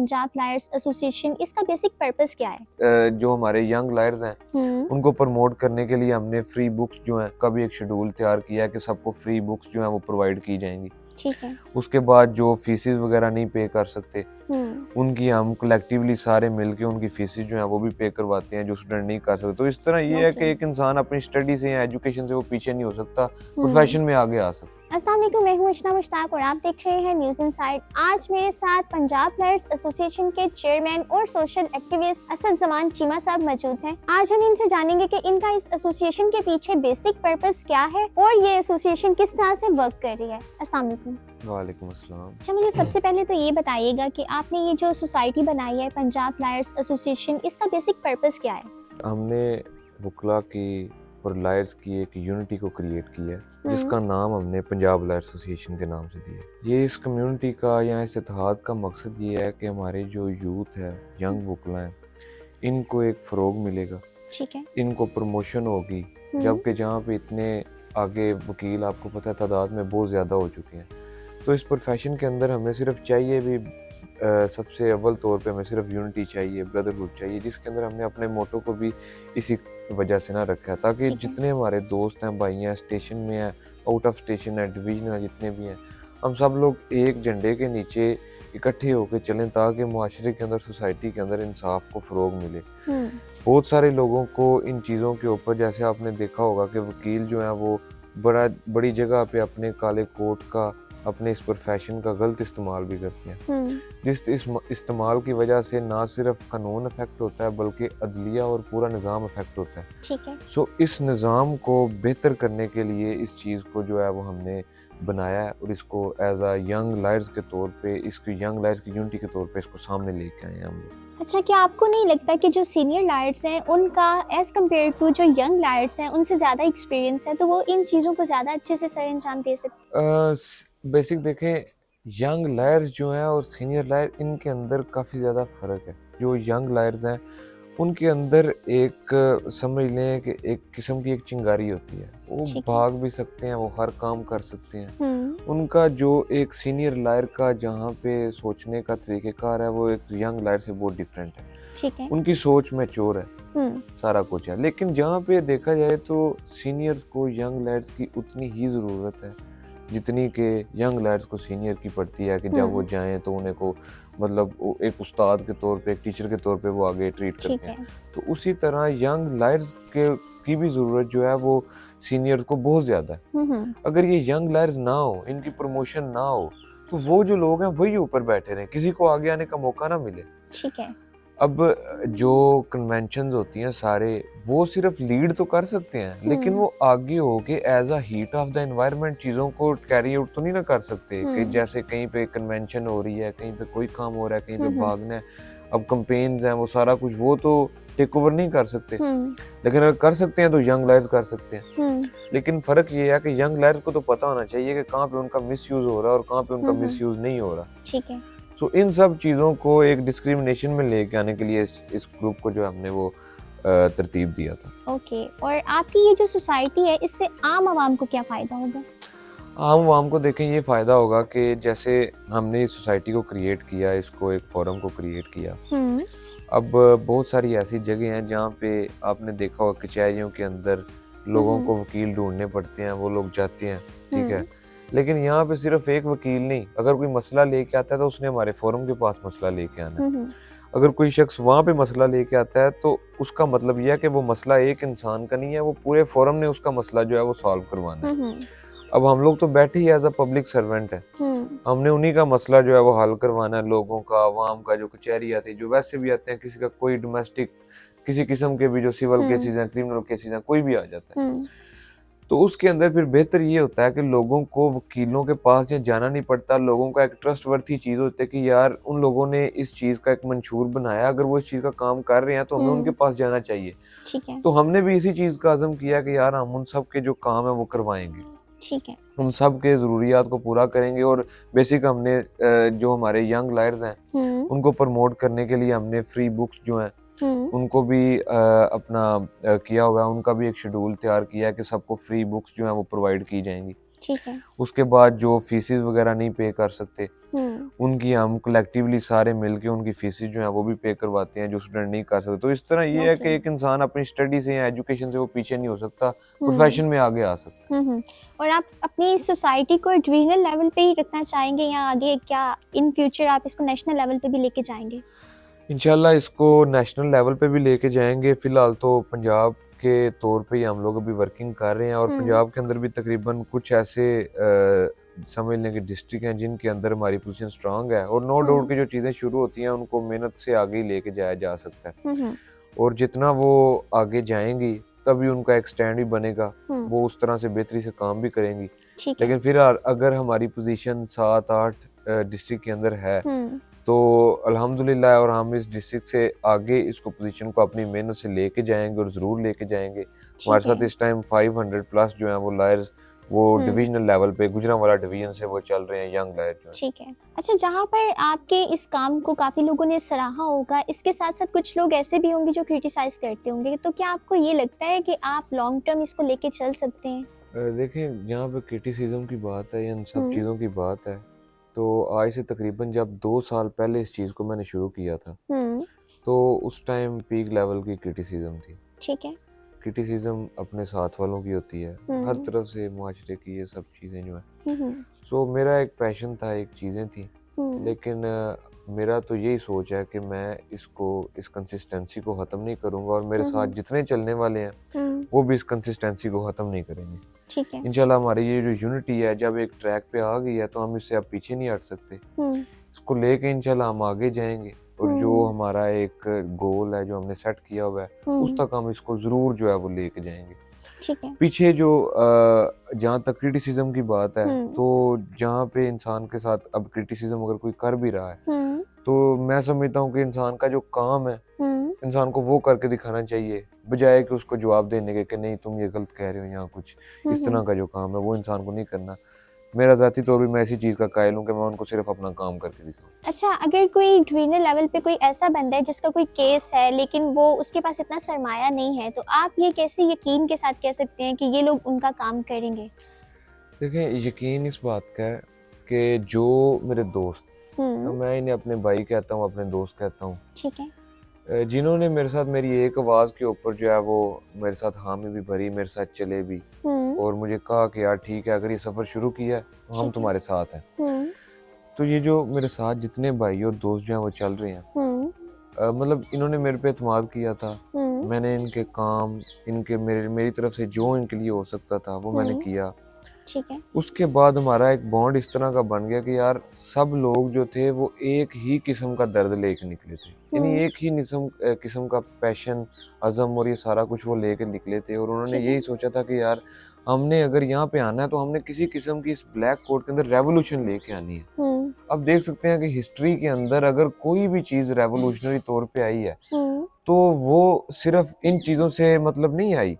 Punjab lawyers association, इसका basic purpose क्या है? जो हमारे यंग लायर्स हैं उनको प्रमोट करने के लिए हमने फ्री बुक्स जो हैं का भी एक शेड्यूल तैयार किया है कि सबको फ्री बुक्स जो हैं वो प्रोवाइड की जाएंगी। ठीक है। उसके बाद जो फीसेस वगैरह नहीं पे कर सकते उनकी हम कलेक्टिवली सारे मिलके उनकी फीसेस जो हैं वो भी पे करवाते हैं जो स्टूडेंट नहीं कर सकते। तो इस तरह ये है कि एक इंसान अपनी स्टडी से या एजुकेशन से वो पीछे नहीं हो सकता, प्रोफेशन में आगे आ सकता। अस्सलाम वालेकुम, मैं हूं अर्चना मुश्ताक और आप देख रहे हैं न्यूज़ इनसाइड। आज मेरे साथ पंजाब लायर्स एसोसिएशन के चेयरमैन और सोशल एक्टिविस्ट असद जमान चीमा साहब मौजूद हैं। आज हम इनसे जानेंगे कि इनका इस एसोसिएशन के पीछे बेसिक पर्पस क्या है और ये एसोसिएशन किस तरह से वर्क कर रही है। अस्सलाम वालेकुम। वालेकुम अस्सलाम। अच्छा, मुझे सबसे पहले तो ये बताइएगा कि आपने ये जो सोसाइटी बनाई है पंजाब लायर्स एसोसिएशन, इसका बेसिक पर्पस क्या है? हमने वकला की और लायर्स की एक यूनिटी को क्रिएट किया है जिसका नाम हमने पंजाब लायर्स एसोसिएशन के नाम से दिया। ये इस कम्युनिटी का या इस इत्तेहाद का मकसद ये है कि हमारे जो यूथ है, यंग वकला हैं, इनको एक फ़रोग मिलेगा, ठीक है, इनको प्रमोशन होगी। जबकि जहाँ पे इतने आगे वकील आपको पता है तादाद में बहुत ज़्यादा हो चुके हैं, तो इस प्रोफेशन के अंदर हमें सिर्फ चाहिए भी सबसे अव्वल तौर पे हमें सिर्फ यूनिटी चाहिए, ब्रदरहुड चाहिए, जिसके अंदर हमने अपने मोटो को भी इसी वजह से ना रखा है ताकि जितने हमारे दोस्त हैं, भाई हैं, स्टेशन में हैं, आउट ऑफ स्टेशन है, डिवीजन है, जितने भी हैं, हम सब लोग एक झंडे के नीचे इकट्ठे होकर चलें ताकि मुआशरे के अंदर, सोसाइटी के अंदर इंसाफ को फ़रोग मिले। बहुत सारे लोगों को इन चीज़ों के ऊपर, जैसे आपने देखा होगा कि वकील जो है वो बड़ी जगह पे अपने काले कोट का, अपने इस प्रोफेशन का गलत इस्तेमाल भी करते हैं, जिस इस्तेमाल की वजह से ना सिर्फ कानून अफेक्ट होता है बल्कि अदलिया और पूरा निज़ाम अफेक्ट होता है। ठीक है। सो इस निज़ाम को बेहतर करने के लिए इस चीज़ को जो है वो हमने बनाया है और इसको एज आ यंग लायर्स के तौर पे, इसकी यंग लायर्स की यूनिटी के तौर पे इसको सामने लेके आए हैं हम लोग। अच्छा, क्या आपको नहीं लगता कि जो सीनियर लायर्स हैं उनका एज कम्पेयर टू जो यंग लायर्स हैं उनसे ज़्यादा एक्सपीरियंस है, तो वो इन चीज़ों को ज़्यादा अच्छे से सर अंजाम दे सकते? बेसिक देखें, यंग लायर्स जो हैं और सीनियर लायर, इनके अंदर काफ़ी ज़्यादा फ़र्क है। जो यंग लायर्स हैं उनके अंदर एक समझ लें कि एक किस्म की एक चिंगारी होती है, वो भाग भी सकते हैं, वो हर काम कर सकते हैं। उनका जो एक सीनियर लायर का जहाँ पे सोचने का तरीक़ेकार है वो एक यंग लायर से बहुत डिफरेंट है। ठीक है। उनकी सोच मैच्योर है, सारा कुछ है। लेकिन जहाँ पे देखा जाए तो सीनियर्स को यंग लायर्स की उतनी ही ज़रूरत है जितनी कि यंग लायर्स को सीनियर की पड़ती है कि जब वो जाएं तो उन्हें को मतलब एक उस्ताद के तौर पे, एक टीचर के तौर पे वो आगे ट्रीट करते हैं। तो उसी तरह यंग लायर्स की भी ज़रूरत जो है वो सीनियर्स को बहुत ज़्यादा है। अगर ये यंग लायर्स ना हो, इनकी प्रमोशन ना हो, तो वो जो लोग हैं वही ऊपर बैठे रहें, किसी को आगे आने का मौका ना मिले। ठीक है। अब जो कन्वेंशंस होती हैं सारे, वो सिर्फ लीड तो कर सकते हैं लेकिन वो आगे होके as a heat of the environment चीज़ों को कैरी आउट तो नहीं ना कर सकते कि जैसे कहीं पे कन्वेंशन हो रही है, कहीं पे कोई काम हो रहा है, कहीं पे भागना है, अब कैंपेन्स हैं, वो सारा कुछ वो तो टेक ओवर नहीं कर सकते। लेकिन अगर कर सकते हैं तो यंग लायर्स कर सकते हैं। लेकिन फ़र्क ये है कि यंग लायर्स को तो पता होना चाहिए कि कहाँ पे उनका मिसयूज़ हो रहा है और कहाँ पे उनका मिसयूज़ नहीं हो रहा। ठीक है। सो इन सब चीज़ों को एक डिस्क्रिमिनेशन में लेके आने के लिए इस ग्रुप को जो हमने वो तरतीब दिया था। ओके, और आपकी ये जो सोसाइटी है इससे आम आवाम को क्या फ़ायदा होगा? आम आवाम को देखें ये फ़ायदा होगा कि जैसे हमने इस सोसाइटी को क्रिएट किया, इसको एक फोरम को क्रिएट किया। अब बहुत सारी ऐसी जगह हैं जहाँ पे आपने देखा होगा कचहरियों के अंदर लोगों को वकील ढूंढने पड़ते हैं, वो लोग जाते हैं, ठीक है। लेकिन यहाँ पे सिर्फ एक वकील नहीं, अगर कोई मसला लेके आता है तो उसने हमारे फोरम के पास मसला लेके आना है। अगर कोई शख्स वहाँ पे मसला लेके आता है तो उसका मतलब यह है कि वो मसला एक इंसान का नहीं है, वो पूरे फोरम ने उसका मसला जो है वो सॉल्व करवाना है। अब हम लोग तो बैठे ही एज अ पब्लिक सर्वेंट है, हमने उन्हीं का मसला जो है वो हल करवाना है। लोगों का, आवाम का, जो कचहरी आती है, जो वैसे भी आते हैं, किसी का कोई डोमेस्टिक, किसी किस्म के भी जो सिविल केसेस हैं, क्रिमिनल केसेस हैं, कोई भी आ जाता है। तो उसके अंदर फिर बेहतर ये होता है कि लोगों को वकीलों के पास या जाना नहीं पड़ता, लोगों का एक ट्रस्टवर्थी चीज़ होती है कि यार उन लोगों ने इस चीज़ का एक मंशूर बनाया, अगर वो इस चीज़ का काम कर रहे हैं तो हमें उनके पास जाना चाहिए। ठीक है। तो हमने भी इसी चीज़ का अज़म किया कि यार हम उन सब के जो काम है वो करवाएंगे, ठीक है, उन सब के ज़रूरियात को पूरा करेंगे। और बेसिक हमने जो हमारे यंग लायर्स हैं उनको प्रमोट करने के लिए हमने फ्री बुक्स जो हैं उनको भी अपना किया हुआ है, उनका भी एक शेड्यूल तैयार किया है कि सबको फ्री बुक्स जो हैं वो प्रोवाइड की जाएंगी। ठीक है। उसके बाद जो फीसिस वगैरह नहीं पे कर सकते उनकी हम कलेक्टिवली सारे मिलके उनकी फीसिस जो है वो भी पे करवाते हैं, जो स्टूडेंट नहीं कर सकते। तो इस तरह ये है कि एक इंसान अपनी स्टडी से या एजुकेशन से वो पीछे नहीं हो सकता, प्रोफेशन में आगे आ सकता है। और आप अपनी सोसाइटी को डिवीजनल लेवल पे ही रखना चाहेंगे या आगे क्या इन फ्यूचर आप इसको नेशनल लेवल पे भी लेके जाएंगे? इंशाल्लाह इसको नेशनल लेवल पे भी लेके जाएंगे। फिलहाल तो पंजाब के तौर पे ही हम लोग अभी वर्किंग कर रहे हैं और पंजाब के अंदर भी तकरीबन कुछ ऐसे समझ लें कि डिस्ट्रिक्ट हैं जिनके अंदर हमारी पोजीशन स्ट्रांग है और नो डाउट की जो चीज़ें शुरू होती हैं उनको मेहनत से आगे ही लेके जाया जा सकता है और जितना वो आगे जाएंगी तभी उनका एक स्टैंड भी बनेगा, वो उस तरह से बेहतरी से काम भी करेंगी। लेकिन फिर अगर हमारी पोजीशन 7-8 डिस्ट्रिक्ट के अंदर है तो अल्हम्दुलिल्लाह और हम इस डिस्ट्रिक्ट से आगे इसको पोजीशन को अपनी मेहनत से लेके जाएंगे और ज़रूर लेके जाएंगे। हमारे साथ इस टाइम 500 प्लस जो हैं वो लायर्स वो डिविजनल लेवल पे गुजरांवाला डिवीजन से वो चल रहे हैं, यंग लायर जो। ठीक है। अच्छा, जहाँ पर आपके इस काम को काफ़ी लोगों ने सराहा होगा, इसके साथ साथ कुछ लोग ऐसे भी होंगे जो क्रिटिसाइज करते होंगे, तो क्या आपको ये लगता है कि आप लॉन्ग टर्म इसको लेके चल सकते हैं? देखें, यहाँ पे क्रिटिसिज्म की बात है या इन सब चीज़ों की बात है तो आज से तकरीबन जब 2 साल पहले इस चीज़ को मैंने शुरू किया था तो उस टाइम पीक लेवल की क्रिटिसिज्म थी। ठीक है। क्रिटिसिज्म अपने साथ वालों की होती है, हर तरफ से मुआशरे की ये सब चीज़ें जो है। सो मेरा एक पैशन था, एक चीज़ें थी, लेकिन मेरा तो यही सोच है कि मैं इसको इस कंसिस्टेंसी को ख़त्म नहीं करूँगा और मेरे साथ जितने चलने वाले हैं वो भी इस कंसिस्टेंसी को ख़त्म नहीं करेंगे। ठीक है। इंशाल्लाह हमारी ये जो यूनिटी है जब एक ट्रैक पे आ गई है तो हम इससे अब पीछे नहीं हट सकते, इसको लेके इंशाल्लाह हम आगे जाएंगे और जो हमारा एक गोल है जो हमने सेट किया हुआ है उस तक हम इसको ज़रूर जो है वो लेके जाएंगे। ठीक है। पीछे जो जहाँ तक क्रिटिसिज्म की बात है तो जहाँ पे इंसान के साथ अब क्रिटिसिज्म अगर कोई कर भी रहा है तो मैं समझता हूँ कि इंसान का जो काम है इंसान को वो करके दिखाना चाहिए बजाय कि उसको जवाब देने के कि नहीं तुम ये गलत कह रहे हो, यहाँ कुछ इस तरह का जो काम है वो इंसान को नहीं करना। मेरा ज़ाती तौर पे मैं ऐसी चीज़ का कायल हूँ कि मैं उनको सिर्फ अपना काम करके दिखाऊँ। अच्छा, अगर कोई डिवीजनल लेवल पे कोई ऐसा बंदा है जिसका कोई केस है लेकिन वो उसके पास इतना सरमाया नहीं है, तो आप ये कैसे यकीन के साथ कह सकते हैं कि ये लोग उनका काम करेंगे? देखें, यकीन इस बात का है कि जो मेरे दोस्त, तो मैं इन्हें अपने भाई कहता हूँ, अपने दोस्त कहता हूँ, ठीक है, जिन्होंने मेरे साथ मेरी एक आवाज़ के ऊपर जो है वो मेरे साथ हामी भी भरी, मेरे साथ चले भी और मुझे कहा कि यार ठीक है, अगर ये सफ़र शुरू किया है तो हम तुम्हारे साथ हैं। तो ये जो मेरे साथ जितने भाई और दोस्त जो हैं वो चल रहे हैं, मतलब इन्होंने मेरे पे एतमाद किया था, मैंने इनके काम इनके मेरी तरफ से जो इनके लिए हो सकता था वो मैंने किया। ठीक है। उसके बाद हमारा एक बॉन्ड इस तरह का बन गया कि यार सब लोग जो थे वो एक ही किस्म का दर्द लेके निकले थे, यानी एक ही किस्म का पैशन, अज़म और ये सारा कुछ वो लेके निकले थे और उन्होंने यही सोचा था कि यार हमने अगर यहाँ पे आना है तो हमने किसी किस्म की इस ब्लैक कोड के अंदर रेवोल्यूशन लेके आनी है। अब देख सकते हैं कि हिस्ट्री के अंदर अगर कोई भी चीज़ रेवोल्यूशनरी तौर पे आई है तो वो सिर्फ इन चीज़ों से मतलब नहीं आई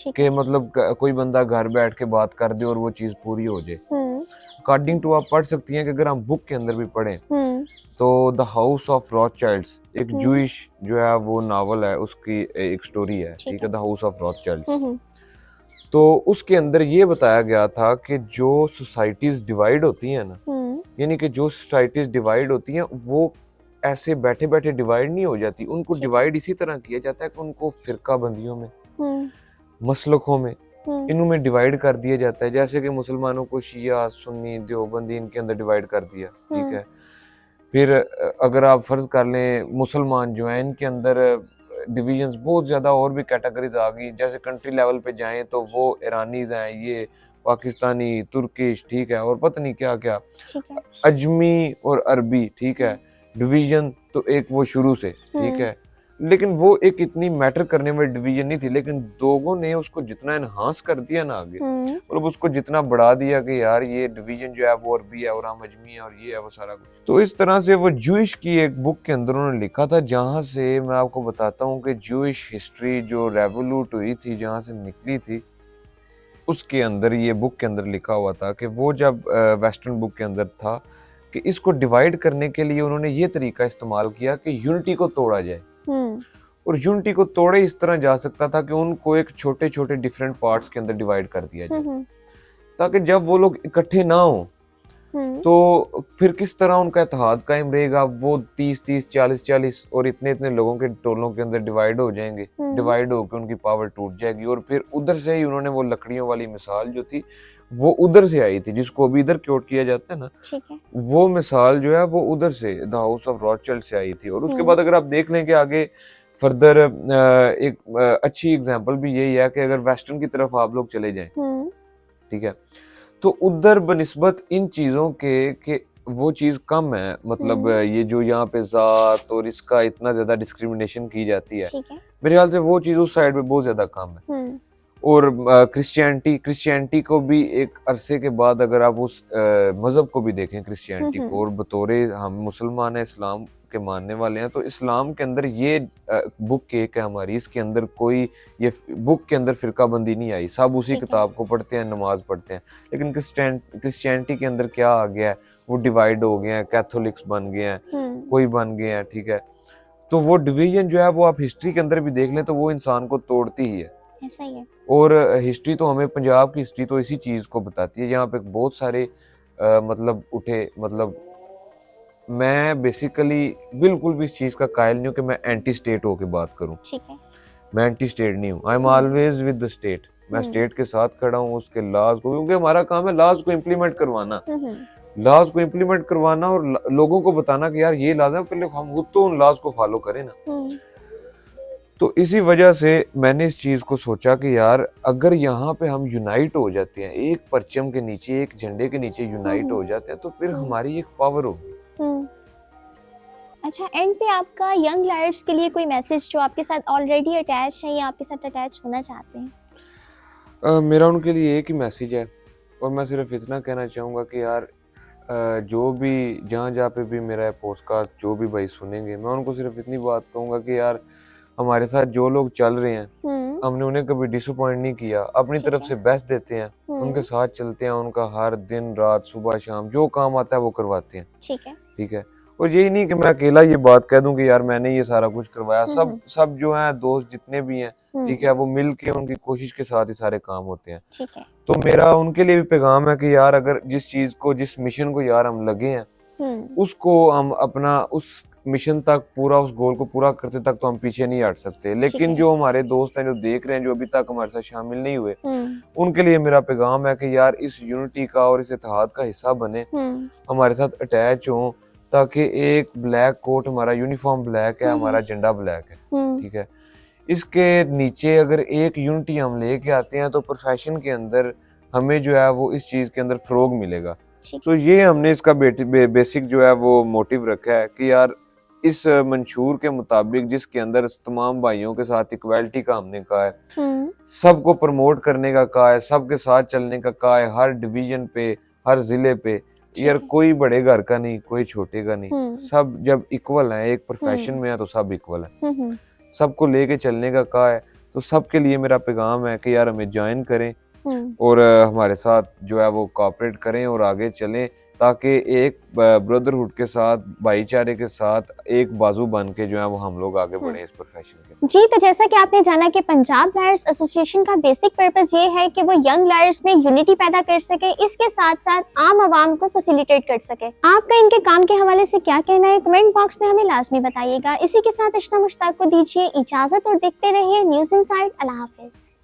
कि मतलब कोई बंदा घर बैठ के बात कर दे और वो चीज़ पूरी हो जाए। अकॉर्डिंग टू आप पढ़ सकती हैं कि अगर हम बुक के अंदर भी पढ़ें तो द हाउस ऑफ रॉथचाइल्ड्स एक जूइश जो है वो नावल है, उसकी एक स्टोरी है, ठीक है, द हाउस ऑफ रॉथचाइल्ड्स। तो उसके अंदर ये बताया गया था कि जो सोसाइटीज डिवाइड होती हैं ना, यानी कि जो सोसाइटीज डिवाइड होती हैं वो ऐसे बैठे बैठे डिवाइड नहीं हो जाती, उनको डिवाइड इसी तरह किया जाता है कि उनको फिरका बंदियों में, मसलकों में, इनमें डिवाइड कर दिया जाता है। जैसे कि मुसलमानों को शिया, सुन्नी, देवबंदी इनके अंदर डिवाइड कर दिया, ठीक है। फिर अगर आप फर्ज कर लें मुसलमान जो हैं इनके अंदर डिवीजन्स बहुत ज़्यादा और भी कैटेगरीज आ गई। जैसे कंट्री लेवल पे जाएं तो वो ईरानीज हैं, ये पाकिस्तानी, तुर्किश, ठीक है, और पता नहीं क्या क्या, अजमी और अरबी, ठीक है, डिवीजन तो एक वो शुरू से, ठीक है, लेकिन वो एक इतनी मैटर करने में डिवीजन नहीं थी, लेकिन लोगों ने उसको जितना एनहांस कर दिया ना आगे, मतलब उसको जितना बढ़ा दिया कि यार ये डिवीजन जो है वो अरबी है और हम अजमी है और ये है वो सारा कुछ। तो इस तरह से वो जूइश की एक बुक के अंदर उन्होंने लिखा था, जहाँ से मैं आपको बताता हूँ कि जूइश हिस्ट्री जो रेवोल्यूट हुई थी, जहाँ से निकली थी, उसके अंदर ये बुक के अंदर लिखा हुआ था कि वो जब वेस्टर्न बुक के अंदर था कि इसको डिवाइड करने के लिए उन्होंने ये तरीका इस्तेमाल किया कि यूनिटी को तोड़ा जाए। और यूनिटी को तोड़े इस तरह जा सकता था कि उनको एक छोटे छोटे डिफरेंट पार्ट्स के अंदर डिवाइड कर दिया जाए, ताकि जब वो लोग इकट्ठे ना हो तो फिर किस तरह उनका इत्तेहाद कायम रहेगा। वो 30-30, 40-40 और इतने लोगों के टोलों के अंदर डिवाइड हो जाएंगे, डिवाइड होकर उनकी पावर टूट जाएगी। और फिर उधर से ही उन्होंने वो लकड़ियों वाली मिसाल जो थी वो उधर से आई थी, जिसको अभी इधर क्योट किया जाता है ना, ठीक है, वो मिसाल जो है वो उधर से द हाउस ऑफ रॉथस्चिल्ड से आई थी। और उसके बाद अगर आप देख लें कि आगे फर्दर एक अच्छी एग्जांपल भी यही है कि अगर वेस्टर्न की तरफ आप लोग चले जाएं, ठीक है, तो उधर बनिस्बत इन चीजों के वो चीज कम है। मतलब ये जो यहाँ पे जात और इसका इतना ज्यादा डिस्क्रिमिनेशन की जाती है, मेरे ख्याल से वो चीज उस साइड पे बहुत ज्यादा कम है। और क्रिश्चियनिटी को भी एक अरसे के बाद अगर आप उस मजहब को भी देखें क्रिश्चियनिटी को, और बतौरे हम मुसलमान हैं, इस्लाम के मानने वाले हैं, तो इस्लाम के अंदर ये बुक एक है हमारी, इसके अंदर कोई ये बुक के अंदर फिरकाबंदी नहीं आई, सब उसी किताब को पढ़ते हैं, नमाज पढ़ते हैं। लेकिन क्रिश्चियनिटी के अंदर क्या आ गया है, वो डिवाइड हो गए हैं, कैथोलिक्स बन गए हैं, कोई बन गए हैं, ठीक है। तो वो डिवीजन जो है वो आप हिस्ट्री के अंदर भी देख लें तो वो इंसान को तोड़ती ही है। ऐसा ही है। और हिस्ट्री तो हमें, पंजाब की हिस्ट्री तो इसी चीज को बताती है। यहाँ पे बहुत सारे मतलब उठे, मतलब मैं बेसिकली बिल्कुल भी इस चीज का कायल नहीं हूँ कि मैं एंटी स्टेट होके बात करूँ, ठीक है, मैं एंटी स्टेट नहीं हूँ। I am always with the state, मैं स्टेट के साथ खड़ा हूँ, उसके लॉज को, क्योंकि हमारा काम है लॉज को इम्प्लीमेंट करवाना, लॉज को इम्प्लीमेंट करवाना और लोगों को बताना कि यार ये लॉज है, पहले हम खुद तो उन लॉज को फॉलो करें ना। तो इसी वजह से मैंने इस चीज को सोचा कि यार अगर यहाँ पे हम यूनाइट हो जाते हैं, एक परचम के नीचे, एक झंडे के नीचे यूनाइट हो जाते हैं, तो फिर हमारी एक पावर होगी। अच्छा, एंड पे आपका यंग लायर्स के लिए कोई मैसेज जो आपके साथ ऑलरेडी अटैच है या आपके साथ अटैच होना चाहते हैं? मेरा उनके लिए एक ही मैसेज है, और मैं सिर्फ इतना कहना चाहूँगा कि यार जो भी जहाँ पे भी मेरा पोस्टकास्ट जो भी भाई सुनेंगे, मैं उनको सिर्फ इतनी बात कहूँगा कि यार हमारे साथ जो लोग चल रहे हैं, हमने उन्हें कभी डिसअपॉइंट नहीं किया, अपनी तरफ से बेस्ट देते हैं, उनके साथ चलते हैं, उनका हर दिन रात सुबह शाम जो काम आता है वो करवाते हैं, ठीक है। और यही नहीं कि मैं अकेला ये बात कह दूं कि यार मैंने ये सारा कुछ करवाया, सब जो हैं दोस्त जितने भी हैं, ठीक है, वो मिल के उनकी कोशिश के साथ ही सारे काम होते हैं, ठीक है। तो मेरा उनके लिए भी पैगाम है कि यार अगर जिस चीज को, जिस मिशन को यार हम लगे हैं, उसको हम अपना उस मिशन तक, पूरा उस गोल को पूरा करते तक तो हम पीछे नहीं हट सकते। लेकिन जो हमारे दोस्त हैं, जो देख रहे हैं, जो अभी तक हमारे साथ शामिल नहीं हुए, उनके लिए मेरा पैगाम है कि यार इस यूनिटी का और इस इत्तेहाद का हिस्सा बने, हमारे साथ अटैच हो, ताकि एक ब्लैक कोट, हमारा यूनिफॉर्म ब्लैक है, हमारा झंडा ब्लैक है, ठीक है, इसके नीचे अगर एक यूनिटी हम लेके आते हैं तो प्रोफेशन के अंदर हमें जो है वो इस चीज के अंदर फरोग मिलेगा। तो ये हमने इसका बेसिक जो है वो मोटिव रखा है कि यार इस मंशूर के मुताबिक, जिसके अंदर तमाम भाइयों के साथ इक्वालिटी का हमने कहा है, सबको प्रमोट करने का कहा है, सबके साथ चलने का कहा है, हर डिवीजन पे, हर जिले पे, यार कोई बड़े घर का नहीं, कोई छोटे का नहीं, सब जब इक्वल है, एक प्रोफेशन में है तो सब इक्वल है, सबको लेके चलने का कहा है। तो सबके लिए मेरा पैगाम है कि यार हमें ज्वाइन करें और हमारे साथ जो है वो कोऑपरेट करें और आगे चलें, ताकि एक ब्रदरहुड के साथ, भाईचारे के साथ एक बाजू बन के जो है वो हम लोग आगे बढ़े इस प्रोफेशन के। जी, तो जैसा कि आपने जाना कि पंजाब लायर्स एसोसिएशन का बेसिक पर्पस ये है कि वो यंग लायर्स में यूनिटी पैदा कर सके, इसके साथ साथ आम आवाम को फैसिलिटेट कर सके। आपका इनके काम के हवाले से क्या कहना है, कमेंट बॉक्स में हमें लाजमी बताइएगा। इसी के साथ अशना मुश्ताक को दीजिए इजाजत और देखते रहिए न्यूज़ इनसाइड। अल्लाह हाफिज।